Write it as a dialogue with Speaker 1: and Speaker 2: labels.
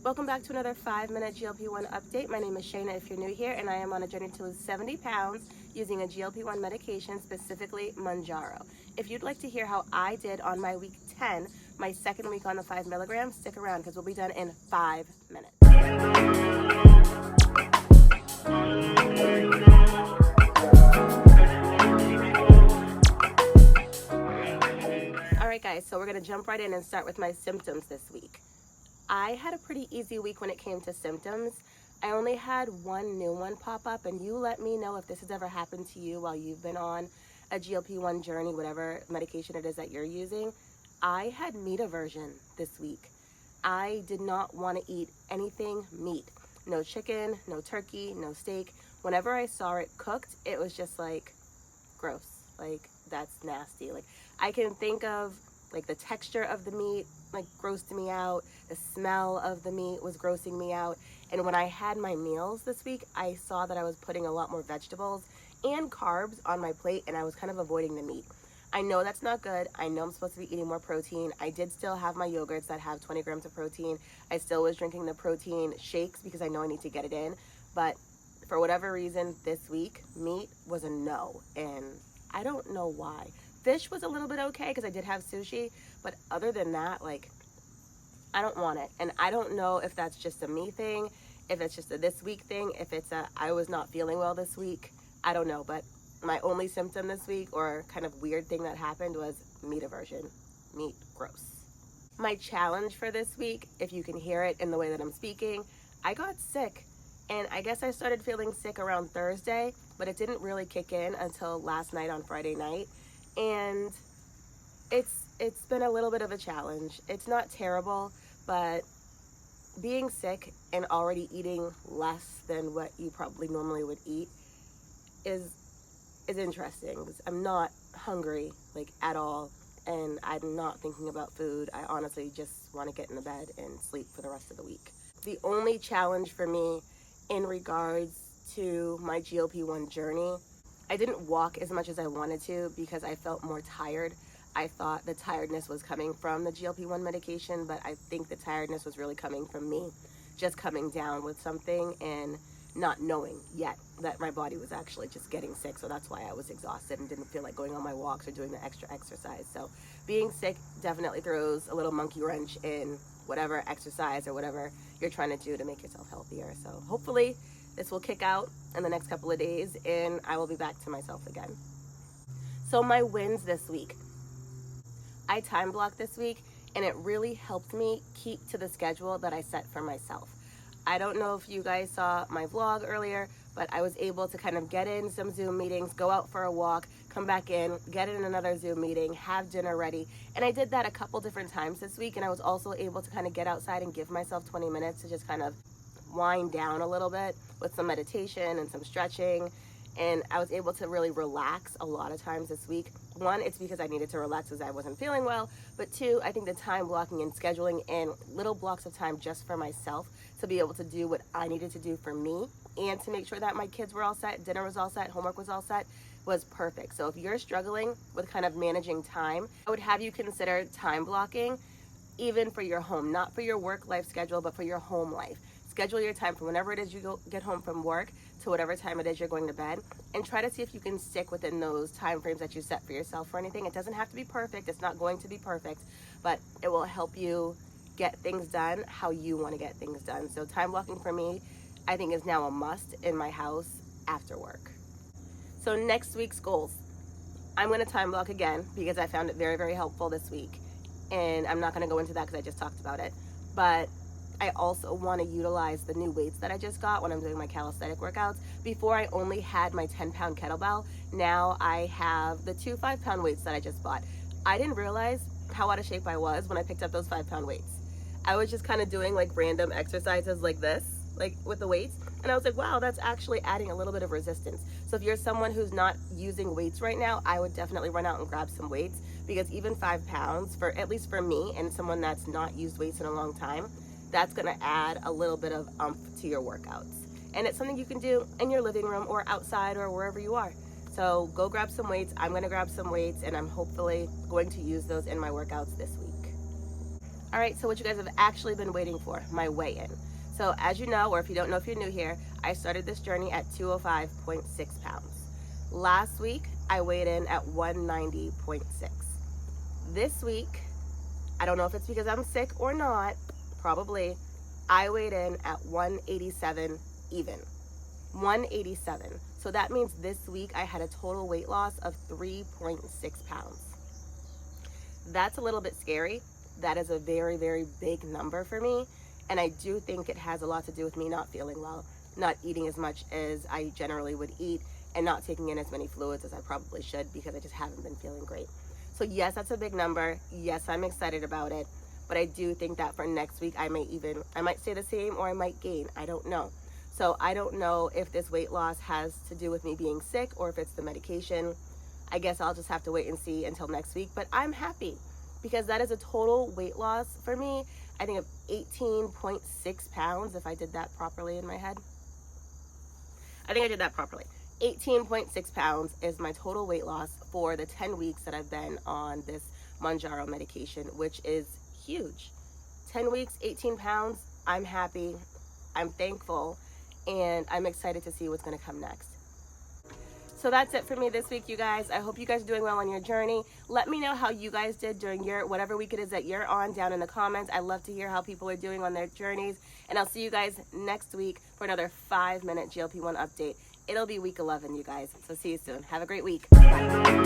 Speaker 1: Welcome back to another 5-minute GLP-1 update. My name is Shayna if you're new here, and I am on a journey to lose 70 pounds using a GLP-1 medication, specifically Mounjaro. If you'd like to hear how I did on my week 10, my second week on the 5 milligrams, stick around because we'll be done in 5 minutes. Alright guys, so we're going to jump right in and start with my symptoms this week. I had a pretty easy week when it came to symptoms. I only had one new one pop up, and you let me know if this has ever happened to you while you've been on a GLP-1 journey, whatever medication it is that you're using. I had meat aversion this week. I did not want to eat anything meat. No chicken, no turkey, no steak. Whenever I saw it cooked, it was just like gross. Like, that's nasty. Like, I can think of like the texture of the meat like grossed me out. The smell of the meat was grossing me out. And when I had my meals this week, I saw that I was putting a lot more vegetables and carbs on my plate, and I was kind of avoiding the meat. I know that's not good. I know I'm supposed to be eating more protein. I did still have my yogurts that have 20 grams of protein. I still was drinking the protein shakes because I know I need to get it in. But for whatever reason, this week, meat was a no. And I don't know why. Fish was a little bit okay because I did have sushi. But other than that, like, I don't want it. And I don't know if that's just a me thing, if it's just a this week thing, if it's a I was not feeling well this week. I don't know. But my only symptom this week, or kind of weird thing that happened, was meat aversion. Meat, gross. My challenge for this week, if you can hear it in the way that I'm speaking, I got sick. And I guess I started feeling sick around Thursday, but it didn't really kick in until last night on Friday night. And it's been a little bit of a challenge. It's not terrible, but being sick and already eating less than what you probably normally would eat is interesting. I'm not hungry like at all, and I'm not thinking about food. I honestly just want to get in the bed and sleep for the rest of the week. The only challenge for me in regards to my GLP-1 journey, I didn't walk as much as I wanted to because I felt more tired. I thought the tiredness was coming from the GLP-1 medication, but I think the tiredness was really coming from me just coming down with something and not knowing yet that my body was actually just getting sick. So that's why I was exhausted and didn't feel like going on my walks or doing the extra exercise. So being sick definitely throws a little monkey wrench in whatever exercise or whatever you're trying to do to make yourself healthier. So hopefully this will kick out in the next couple of days and I will be back to myself again. So my wins this week. I time blocked this week, and it really helped me keep to the schedule that I set for myself. I don't know if you guys saw my vlog earlier, but I was able to kind of get in some Zoom meetings, go out for a walk, come back in, get in another Zoom meeting, have dinner ready. And I did that a couple different times this week, and I was also able to kind of get outside and give myself 20 minutes to just kind of wind down a little bit with some meditation and some stretching. And I was able to really relax a lot of times this week. One, it's because I needed to relax as I wasn't feeling well. But two, I think the time blocking and scheduling in little blocks of time just for myself to be able to do what I needed to do for me and to make sure that my kids were all set, dinner was all set, homework was all set, was perfect. So if you're struggling with kind of managing time, I would have you consider time blocking even for your home, not for your work life schedule, but for your home life. Schedule your time from whenever it is you get home from work to whatever time it is you're going to bed, and try to see if you can stick within those time frames that you set for yourself for anything. It doesn't have to be perfect. It's not going to be perfect, but it will help you get things done how you want to get things done. So time blocking for me, I think, is now a must in my house after work. So next week's goals. I'm going to time block again because I found it very, very helpful this week. And I'm not going to go into that because I just talked about it. But I also want to utilize the new weights that I just got when I'm doing my calisthenic workouts. Before, I only had my 10-pound kettlebell. Now I have the 2 5-pound weights that I just bought. I didn't realize how out of shape I was when I picked up those 5-pound weights. I was just kind of doing like random exercises like this, like with the weights. And I was like, wow, that's actually adding a little bit of resistance. So if you're someone who's not using weights right now, I would definitely run out and grab some weights, because even 5 pounds, for at least for me and someone that's not used weights in a long time, that's gonna add a little bit of oomph to your workouts. And it's something you can do in your living room or outside or wherever you are. So go grab some weights. I'm gonna grab some weights, and I'm hopefully going to use those in my workouts this week. All right, so what you guys have actually been waiting for, my weigh-in. So as you know, or if you don't know if you're new here, I started this journey at 205.6 pounds. Last week, I weighed in at 190.6. This week, I don't know if it's because I'm sick or not, probably, I weighed in at 187 even. 187. So that means this week I had a total weight loss of 3.6 pounds. That's a little bit scary. That is a very, very big number for me. And I do think it has a lot to do with me not feeling well, not eating as much as I generally would eat, and not taking in as many fluids as I probably should because I just haven't been feeling great. So yes, that's a big number. Yes, I'm excited about it. But I do think that for next week, I might stay the same or I might gain. I don't know. So I don't know if this weight loss has to do with me being sick or if it's the medication. I guess I'll just have to wait and see until next week. But I'm happy because that is a total weight loss for me, I think of 18.6 pounds, if I did that properly in my head. I think I did that properly. 18.6 pounds is my total weight loss for the 10 weeks that I've been on this Mounjaro medication, which is huge. 10 weeks, 18 pounds. I'm happy. I'm thankful. And I'm excited to see what's going to come next. So that's it for me this week, you guys. I hope you guys are doing well on your journey. Let me know how you guys did during your, whatever week it is that you're on, down in the comments. I love to hear how people are doing on their journeys. And I'll see you guys next week for another 5-minute GLP-1 update. It'll be week 11, you guys. So see you soon. Have a great week. Bye.